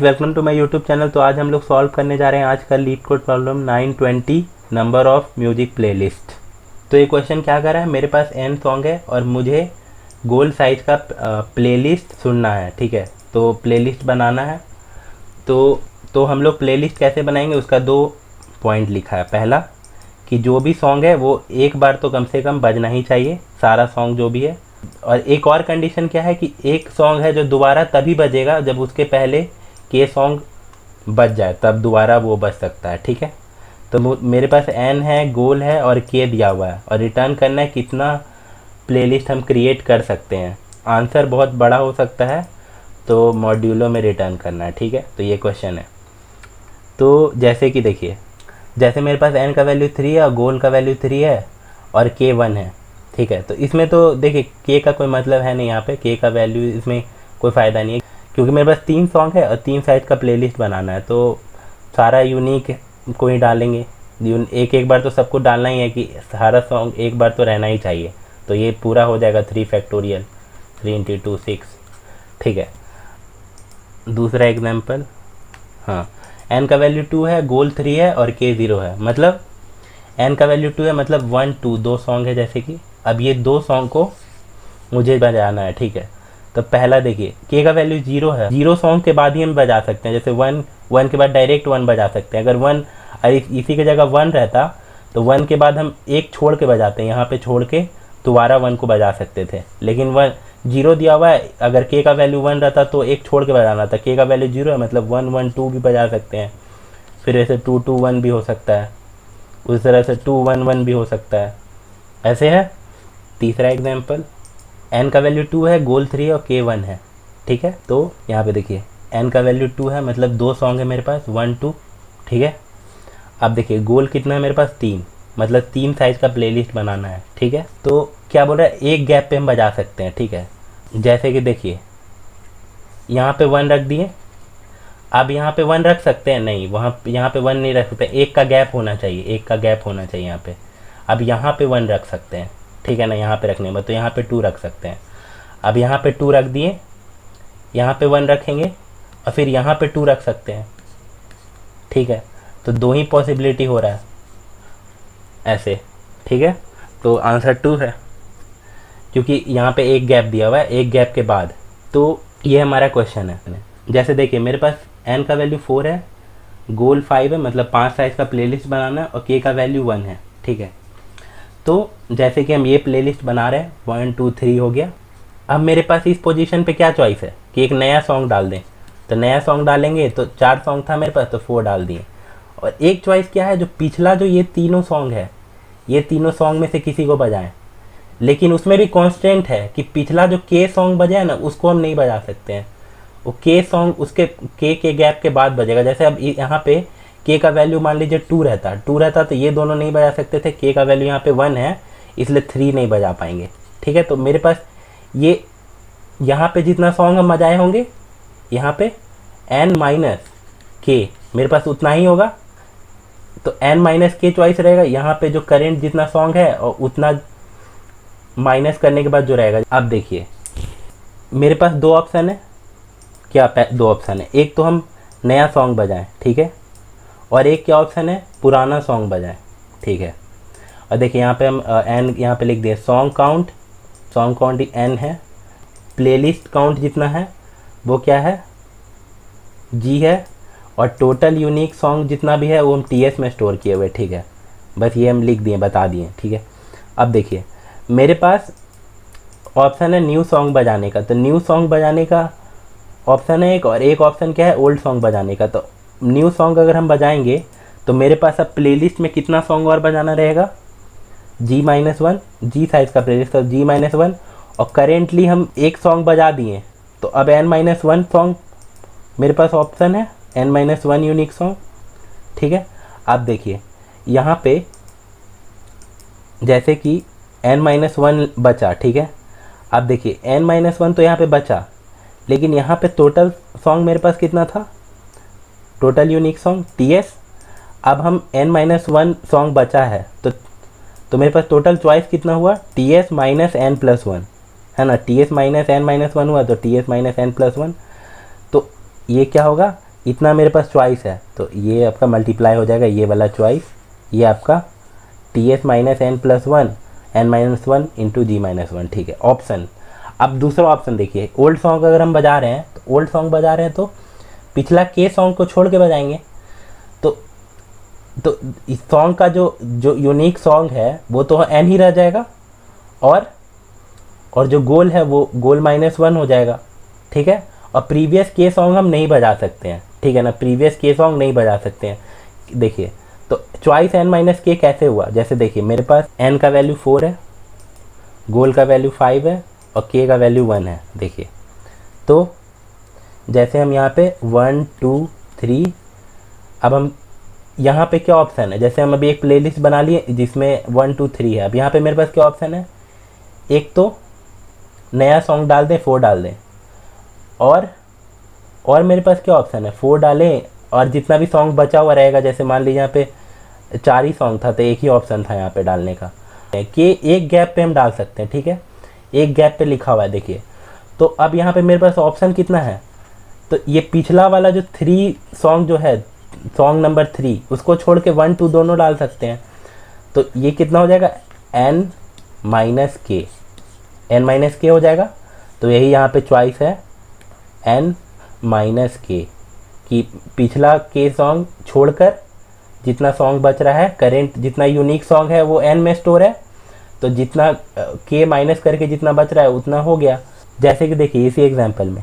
Welcome to my YouTube channel. तो आज हम लोग सॉल्व करने जा रहे हैं आज का leet code problem 920 number of music playlist. तो ये क्वेश्चन क्या कर रहा है, मेरे पास n सॉन्ग है और मुझे गोल साइज का प्लेलिस्ट सुनना है। ठीक है, तो प्लेलिस्ट बनाना है। तो हम लोग प्लेलिस्ट कैसे बनाएंगे उसका 2 पॉइंट लिखा है। पहला कि जो भी सॉन्ग है वो एक बार तो कम से कम बजना ही चाहिए, सारा सॉन्ग जो भी है। और एक और कंडीशन क्या है कि एक सॉन्ग है जो दोबारा तभी बजेगा जब उसके पहले के सॉन्ग बज जाए, तब दोबारा वो बज सकता है। ठीक है, तो मेरे पास n है, गोल है और k दिया हुआ है और रिटर्न करना है कितना प्लेलिस्ट हम क्रिएट कर सकते हैं। आंसर बहुत बड़ा हो सकता है तो मॉड्यूलों में रिटर्न करना है। ठीक है, तो ये क्वेश्चन है। तो जैसे कि देखिए, जैसे मेरे पास n का वैल्यू 3 है और गोल का वैल्यू 3 है और k 1 है। ठीक है, तो इसमें तो देखिए k का कोई मतलब है नहीं, यहाँ पे k का वैल्यू इसमें कोई फ़ायदा नहीं है क्योंकि मेरे पास 3 सॉन्ग है और 3 साइज का प्लेलिस्ट बनाना है। तो सारा यूनिक को ही डालेंगे, एक एक बार तो सबको डालना ही है कि सारा सॉन्ग एक बार तो रहना ही चाहिए। तो ये पूरा हो जाएगा 3 फैक्टोरियल 3 × 2 6। ठीक है, दूसरा एग्जांपल, हाँ, n का वैल्यू 2 है, गोल 3 है और k 0 है। मतलब n का वैल्यू 2 है, मतलब 1 2 दो सॉन्ग है। जैसे कि अब ये 2 सॉन्ग को मुझे बजाना है। ठीक है, तो पहला देखिए k का वैल्यू 0 है, 0 सॉन्ग के बाद ही हम बजा सकते हैं। जैसे 1 के बाद डायरेक्ट 1 बजा सकते हैं। अगर 1 इसी की जगह 1 रहता तो 1 के बाद हम एक छोड़ के बजाते हैं, यहाँ पे छोड़ के दोबारा 1 को बजा सकते थे। लेकिन 0 दिया हुआ है, अगर k का वैल्यू 1 रहता तो एक छोड़ के बजाना था। k का वैल्यू 0 है, मतलब 1 1 2 भी बजा सकते हैं। फिर ऐसे 2 2 1 भी हो सकता है, उस तरह से 2 1 1 भी हो सकता है। ऐसे है। तीसरा एग्जाम्पल, n का वैल्यू 2 है, गोल 3 और k 1 है। ठीक है, तो यहाँ पे देखिए n का वैल्यू 2 है, मतलब 2 सॉन्ग है मेरे पास 1 2। ठीक है, अब देखिए गोल कितना है मेरे पास 3, मतलब 3 साइज का प्लेलिस्ट बनाना है। ठीक है, तो क्या बोल रहा है, एक गैप पे हम बजा सकते हैं। ठीक है, जैसे कि देखिए यहाँ पे 1 रख दिए, अब यहाँ पे 1 रख सकते हैं नहीं, यहाँ पे 1 नहीं रख सकते, एक का गैप होना चाहिए, एक का गैप होना चाहिए यहाँ पे। अब यहाँ पे 1 रख सकते हैं, ठीक है ना, यहाँ पे रखने में तो यहाँ पे 2 रख सकते हैं। अब यहाँ पे 2 रख दिए, यहाँ पे 1 रखेंगे और फिर यहाँ पे 2 रख सकते हैं। ठीक है, तो 2 ही पॉसिबिलिटी हो रहा है ऐसे। ठीक है, तो आंसर 2 है क्योंकि यहाँ पे एक गैप दिया हुआ है, एक गैप के बाद। तो ये हमारा क्वेश्चन है। जैसे देखिए मेरे पास n का वैल्यू 4 है, गोल 5 है, मतलब 5 साइज का प्लेलिस्ट बनाना है और k का वैल्यू 1 है। ठीक है, तो जैसे कि हम ये प्लेलिस्ट बना रहे हैं, 1 2 3 हो गया। अब मेरे पास इस पोजीशन पे क्या चॉइस है कि एक नया सॉन्ग डाल दें, तो नया सॉन्ग डालेंगे। तो 4 सॉन्ग था मेरे पास तो 4 डाल दिए। और एक चॉइस क्या है, जो पिछला जो ये तीनों सॉन्ग है, ये तीनों सॉन्ग में से किसी को बजाएं। लेकिन उसमें भी कॉन्स्टेंट है कि पिछला जो के सॉन्ग बजाए ना उसको हम नहीं बजा सकते हैं, वो के सॉन्ग उसके के गैप के बाद बजेगा। जैसे अब यहाँ पे के का वैल्यू मान लीजिए 2 रहता तो ये दोनों नहीं बजा सकते थे। के का वैल्यू यहाँ पे 1 है, इसलिए 3 नहीं बजा पाएंगे। ठीक है, तो मेरे पास ये यहाँ पे जितना सॉन्ग हम बजाए होंगे, यहाँ पे n माइनस के मेरे पास उतना ही होगा, तो n माइनस के चॉइस रहेगा। यहाँ पे जो करेंट जितना सॉन्ग है और उतना माइनस करने के बाद जो रहेगा। अब देखिए मेरे पास 2 ऑप्शन है। क्या 2 ऑप्शन है, एक तो हम नया सॉन्ग बजाएं, ठीक है, और एक क्या ऑप्शन है, पुराना सॉन्ग बजाएं। ठीक है, और देखिए यहाँ पे हम n यहाँ पे लिख दिए, सॉन्ग काउंट n है, प्लेलिस्ट काउंट जितना है वो क्या है, g है, और टोटल यूनिक सॉन्ग जितना भी है वो हम ts में स्टोर किए हुए। ठीक है, बस ये हम लिख दिए, बता दिए। ठीक है, अब देखिए मेरे पास ऑप्शन है न्यू सॉन्ग बजाने का, तो न्यू सॉन्ग बजाने का ऑप्शन है एक, और एक ऑप्शन क्या है, ओल्ड सॉन्ग बजाने का। तो न्यू सॉन्ग अगर हम बजाएंगे तो मेरे पास अब प्लेलिस्ट में कितना सॉन्ग और बजाना रहेगा, G-1, जी साइज का प्लेलिस्ट, तो G-1, और करेंटली हम एक सॉन्ग बजा दिए तो अब n-1 सॉन्ग मेरे पास ऑप्शन है, n-1 यूनिक सॉन्ग। ठीक है, अब देखिए यहाँ पे जैसे कि n-1 बचा। ठीक है, अब देखिए n-1 तो यहाँ पे बचा, लेकिन यहाँ पे टोटल सॉन्ग मेरे पास कितना था, टोटल यूनिक सॉन्ग ts। अब हम n-1 सॉन्ग बचा है तो मेरे पास टोटल चॉइस कितना हुआ, ts माइनस n+1 है ना, ts माइनस n-1 हुआ तो ts माइनस n+1। तो ये क्या होगा, इतना मेरे पास चॉइस है, तो ये आपका मल्टीप्लाई हो जाएगा ये वाला चॉइस, ये आपका T S minus N plus one N minus one into G minus one. ठीक है, ऑप्शन। अब दूसरा ऑप्शन देखिए, ओल्ड सॉन्ग अगर हम बजा रहे हैं तो ओल्ड सॉन्ग बजा रहे हैं तो पिछला के सॉन्ग को छोड़ के बजाएंगे, तो इस सॉन्ग का जो जो यूनिक सॉन्ग है वो तो एन ही रह जाएगा, और जो गोल है वो गोल माइनस वन हो जाएगा। ठीक है, और प्रीवियस के सॉन्ग हम नहीं बजा सकते हैं, ठीक है ना, प्रीवियस के सॉन्ग नहीं बजा सकते हैं। देखिए तो चॉइस एन माइनस के कैसे हुआ, जैसे देखिए मेरे पास एन का वैल्यू 4 है, गोल का वैल्यू 5 है और के का वैल्यू 1 है। देखिए तो जैसे हम यहाँ पे 1 2 3, अब हम यहाँ पे क्या ऑप्शन है, जैसे हम अभी एक प्लेलिस्ट बना लिए जिसमें 1 2 3 है। अब यहाँ पे मेरे पास क्या ऑप्शन है, एक तो नया सॉन्ग डाल दें 4 डाल दें, और मेरे पास क्या ऑप्शन है 4 डालें और जितना भी सॉन्ग बचा हुआ रहेगा, जैसे मान लीजिए यहाँ पे 4 ही सॉन्ग था तो एक ही ऑप्शन था यहाँ पे डालने का कि एक गैप पे हम डाल सकते हैं। ठीक है, एक गैप पे लिखा हुआ है देखिए। तो अब यहाँ पे मेरे पास ऑप्शन कितना है, तो ये पिछला वाला जो 3 सॉन्ग जो है, सॉन्ग नंबर 3, उसको छोड़ के 1 2 दोनों डाल सकते हैं। तो ये कितना हो जाएगा, एन माइनस के हो जाएगा। तो यही यहाँ पे चॉइस है एन माइनस के, कि पिछला के सॉन्ग छोड़कर जितना सॉन्ग बच रहा है, करेंट जितना यूनिक सॉन्ग है वो एन में स्टोर है, तो जितना के माइनस करके जितना बच रहा है उतना हो गया। जैसे कि देखिए इसी एग्जांपल में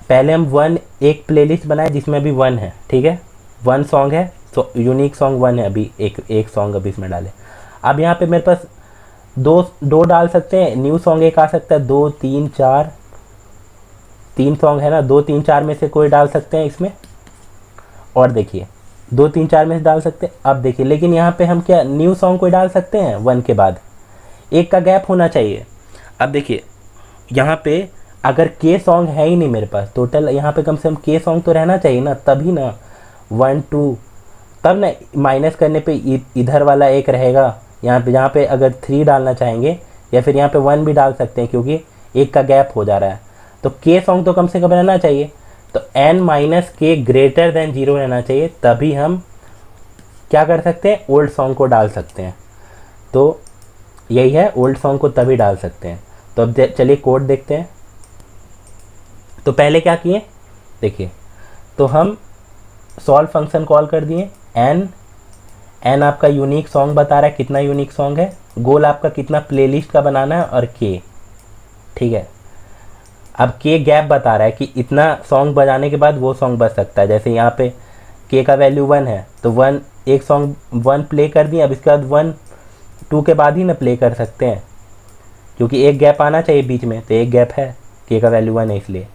पहले हम एक प्लेलिस्ट बनाए जिसमें अभी 1 है। ठीक है, 1 सॉन्ग है, तो यूनिक सॉन्ग 1 है, अभी एक सॉन्ग अभी इसमें डाले। अब यहाँ पे मेरे पास दो डाल सकते हैं, न्यू सॉन्ग एक आ सकता है, 2 3 4, 3 सॉन्ग है ना, 2 3 4 में से कोई डाल सकते हैं इसमें, और देखिए 2 3 4 में से डाल सकते हैं। अब देखिए लेकिन यहाँ पे हम क्या न्यू सॉन्ग कोई डाल सकते हैं 1 के बाद, एक का गैप होना चाहिए। अब देखिए यहाँ पे अगर के सॉन्ग है ही नहीं मेरे पास, टोटल यहाँ पे कम से कम के सॉन्ग तो रहना चाहिए ना, तभी ना 1 2, तब ना माइनस करने पे इधर वाला एक रहेगा यहाँ पे अगर 3 डालना चाहेंगे या फिर यहाँ पे 1 भी डाल सकते हैं क्योंकि एक का गैप हो जा रहा है। तो के सॉन्ग तो कम से कम रहना चाहिए, तो एन माइनस के ग्रेटर देन 0 रहना चाहिए, तभी हम क्या कर सकते हैं, ओल्ड सॉन्ग को डाल सकते हैं। तो यही है, ओल्ड सॉन्ग को तभी डाल सकते हैं। तो अब चलिए कोड देखते हैं। तो पहले क्या किए देखिए, तो हम सॉल्व फंक्शन कॉल कर दिए, एन आपका यूनिक सॉन्ग बता रहा है कितना यूनिक सॉन्ग है, गोल आपका कितना प्लेलिस्ट का बनाना है, और के। ठीक है, अब के गैप बता रहा है कि इतना सॉन्ग बजाने के बाद वो सॉन्ग बज सकता है। जैसे यहाँ पे के का वैल्यू 1 है तो 1 एक सॉन्ग 1 प्ले कर दिए, अब इसके बाद 1 2 के बाद ही ना प्ले कर सकते हैं क्योंकि एक गैप आना चाहिए बीच में, तो एक गैप है, के का वैल्यू 1 है इसलिए।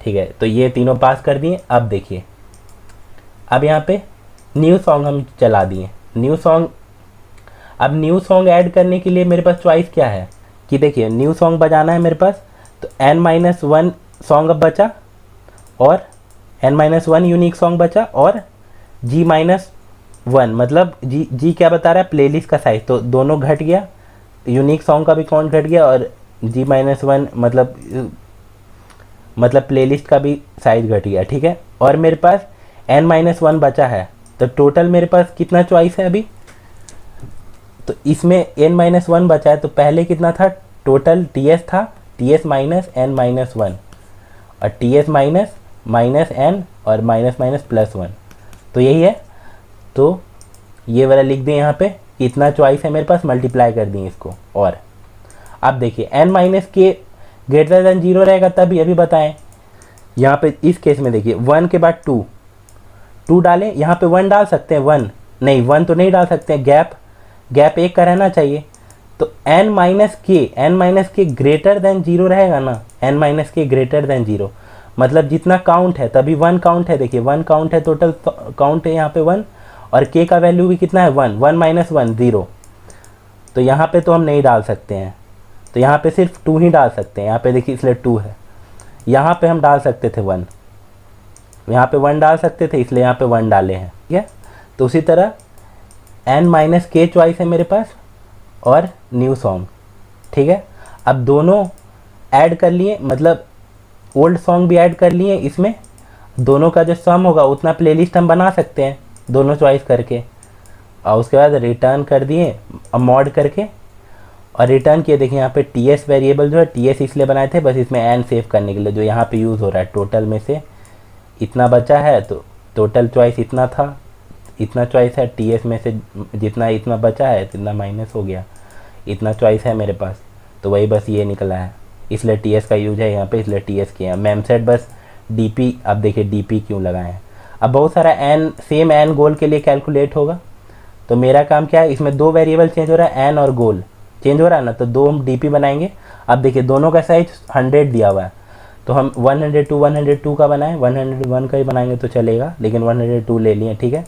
ठीक है, तो ये तीनों पास कर दिए। अब देखिए अब यहाँ पे न्यू सॉन्ग हम चला दिए, न्यू सॉन्ग। अब न्यू सॉन्ग ऐड करने के लिए मेरे पास चॉइस क्या है कि देखिए न्यू सॉन्ग बजाना है मेरे पास, तो n-1 सॉन्ग अब बचा, और n-1 यूनिक सॉन्ग बचा, और g-1 मतलब जी क्या बता रहा है, प्लेलिस्ट का साइज, तो दोनों घट गया, यूनिक सॉन्ग का भी काउंट घट गया और g-1 मतलब प्लेलिस्ट का भी साइज घट गया। ठीक है, और मेरे पास n-1 बचा है, तो टोटल मेरे पास कितना चॉइस है अभी, तो इसमें n-1 बचा है, तो पहले कितना था टोटल, ts था, ts माइनस n-1 और ts माइनस n और माइनस प्लस 1, तो यही है। तो ये वाला लिख दें यहाँ पे कि इतना चॉइस है मेरे पास, मल्टीप्लाई कर दिए इसको। और अब देखिए n माइनस के ग्रेटर देन 0 रहेगा तभी, अभी बताएं यहाँ पे इस केस में देखिए 1 के बाद 2 डालें, यहाँ पे 1 डाल सकते हैं, 1 नहीं, 1 तो नहीं डाल सकते हैं, गैप एक का रहना चाहिए। तो n माइनस के ग्रेटर देन 0 रहेगा ना, n माइनस के ग्रेटर देन 0 मतलब जितना काउंट है तभी 1 काउंट है, देखिए 1 काउंट है, टोटल काउंट है यहाँ पे 1, और k का वैल्यू भी कितना है 1 माइनस 1 0, तो यहाँ पे तो हम नहीं डाल सकते हैं, तो यहाँ पे सिर्फ 2 ही डाल सकते हैं, यहाँ पे देखिए इसलिए 2 है, यहाँ पे हम डाल सकते थे 1, यहाँ पे 1 डाल सकते थे इसलिए यहाँ पे 1 डाले हैं। ठीक है, तो उसी तरह n माइनस के चॉइस है मेरे पास और न्यू सॉन्ग। ठीक है, अब दोनों ऐड कर लिए, मतलब ओल्ड सॉन्ग भी ऐड कर लिए इसमें, दोनों का जो सम होगा उतना प्लेलिस्ट हम बना सकते हैं दोनों चॉइस करके, और उसके बाद रिटर्न कर दिए मॉड करके और रिटर्न किए। देखिए यहाँ पे टी एस वेरिएबल जो है, टी एस इसलिए बनाए थे बस इसमें एन सेव करने के लिए, जो यहाँ पे यूज़ हो रहा है। टोटल में से इतना बचा है तो टोटल चॉइस इतना था, इतना चॉइस है, टी एस में से जितना इतना बचा है इतना माइनस हो गया, इतना चॉइस है मेरे पास, तो वही बस ये निकला है, इसलिए टी एस का यूज है यहाँ पे, इसलिए टी एस किया। मेम सेट बस डी पी, अब देखिए डी पी क्यों लगाए हैं। अब बहुत सारा एन, सेम एन गोल के लिए कैलकुलेट होगा, तो मेरा काम क्या है, इसमें दो वेरिएबल चेंज हो रहा है, एन और गोल चेंज हो रहा है ना, तो दो हम डी पी बनाएंगे। अब देखिए दोनों का साइज 100 दिया हुआ है, तो हम 102 का बनाएं, 101 का ही बनाएंगे तो चलेगा, लेकिन 102 ले लिए, ठीक है।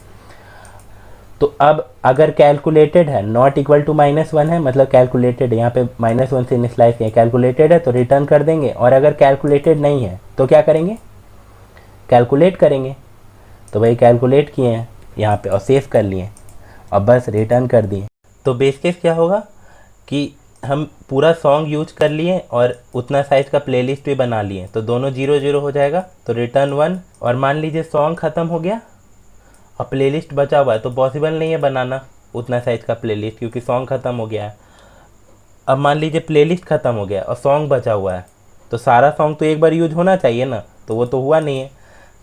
तो अब अगर कैलकुलेटेड है, नॉट इक्वल टू -1 है, मतलब कैलकुलेटेड है, यहाँ पे -1 से इनिशियलाइज किया, कैलकुलेटेड है तो रिटर्न कर देंगे, और अगर कैलकुलेटेड नहीं है तो क्या करेंगे, कैलकुलेट करेंगे। तो वही कैलकुलेट किए हैं यहाँ पे और सेव कर लिए और बस रिटर्न कर दिए। तो बेस केस क्या होगा कि हम पूरा सॉन्ग यूज कर लिए और उतना साइज का प्लेलिस्ट भी बना लिए, तो दोनों 0 0 हो जाएगा, तो रिटर्न 1। और मान लीजिए सॉन्ग ख़त्म हो गया और प्लेलिस्ट बचा हुआ है, तो पॉसिबल नहीं है बनाना उतना साइज का प्लेलिस्ट, क्योंकि सॉन्ग ख़त्म हो गया है। अब मान लीजिए प्लेलिस्ट ख़त्म हो गया और सॉन्ग बचा हुआ है, तो सारा सॉन्ग तो एक बार यूज होना चाहिए ना, तो वो तो हुआ नहीं है,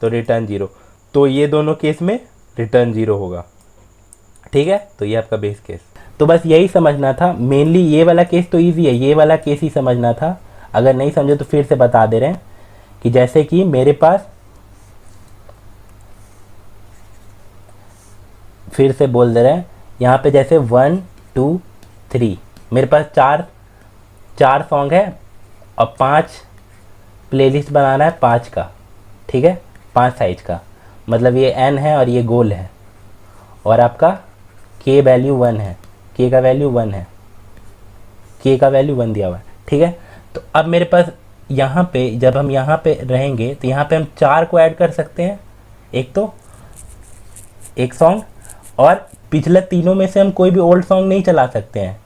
तो रिटर्न 0। तो ये दोनों केस में रिटर्न 0 होगा, ठीक है। तो ये आपका बेस केस, तो बस यही समझना था मेनली। ये वाला केस तो ईजी है, ये वाला केस ही समझना था। अगर नहीं समझे तो फिर से बता दे रहे हैं कि जैसे कि मेरे पास, फिर से बोल दे रहे हैं यहाँ पे, जैसे 1 2 3 मेरे पास चार सॉन्ग है और 5 प्लेलिस्ट बनाना है 5 का, ठीक है, 5 साइज का, मतलब ये एन है और ये गोल है, और आपका के वैल्यू 1 है, के का वैल्यू 1 है, के का वैल्यू 1 दिया हुआ है, ठीक है। तो अब मेरे पास यहाँ पे, जब हम यहाँ पे रहेंगे तो यहाँ पे हम 4 को ऐड कर सकते हैं, एक तो एक सॉन्ग, और पिछले तीनों में से हम कोई भी ओल्ड सॉन्ग नहीं चला सकते हैं।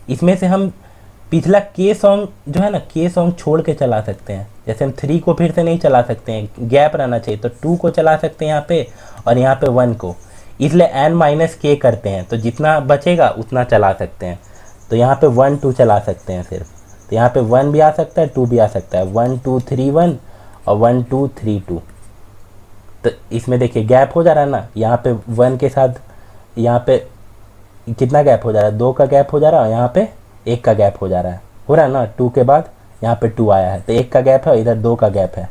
इसमें से हम पिछला के सॉन्ग जो है ना, के सॉन्ग छोड़ के चला सकते हैं। जैसे हम 3 को फिर से नहीं चला सकते हैं, गैप रहना चाहिए, तो 2 को चला सकते हैं यहाँ पे, और यहाँ पे 1 को, इसलिए n-k करते हैं, तो जितना बचेगा उतना चला सकते हैं। तो यहाँ पे 1 2 चला सकते हैं सिर्फ, तो यहाँ पे 1 भी आ सकता है, 2 भी आ सकता है, 1 2 3 1 और 1 2 3 2। तो इसमें देखिए गैप हो जा रहा है ना, यहाँ पे 1 के साथ यहाँ पे कितना गैप हो जा रहा है, 2 का गैप हो जा रहा है, यहाँ पे 1 का गैप हो जा रहा है, हो रहा है ना, 2 के बाद यहाँ पे 2 आया है, तो 1 का गैप है, इधर 2 का गैप है,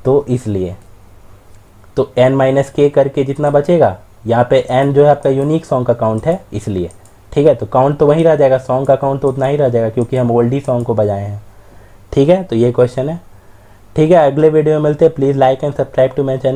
तो इसलिए तो n-k करके जितना बचेगा, यहाँ पे n जो है आपका यूनिक सॉन्ग का काउंट है, इसलिए, ठीक है। तो काउंट तो वही रह जाएगा, सॉन्ग का काउंट तो उतना ही रह जाएगा, क्योंकि हम ओल्ड ही सॉन्ग को बजाए हैं, ठीक है। तो ये क्वेश्चन है, ठीक है। अगले वीडियो में मिलते हैं। Please like and subscribe to my channel.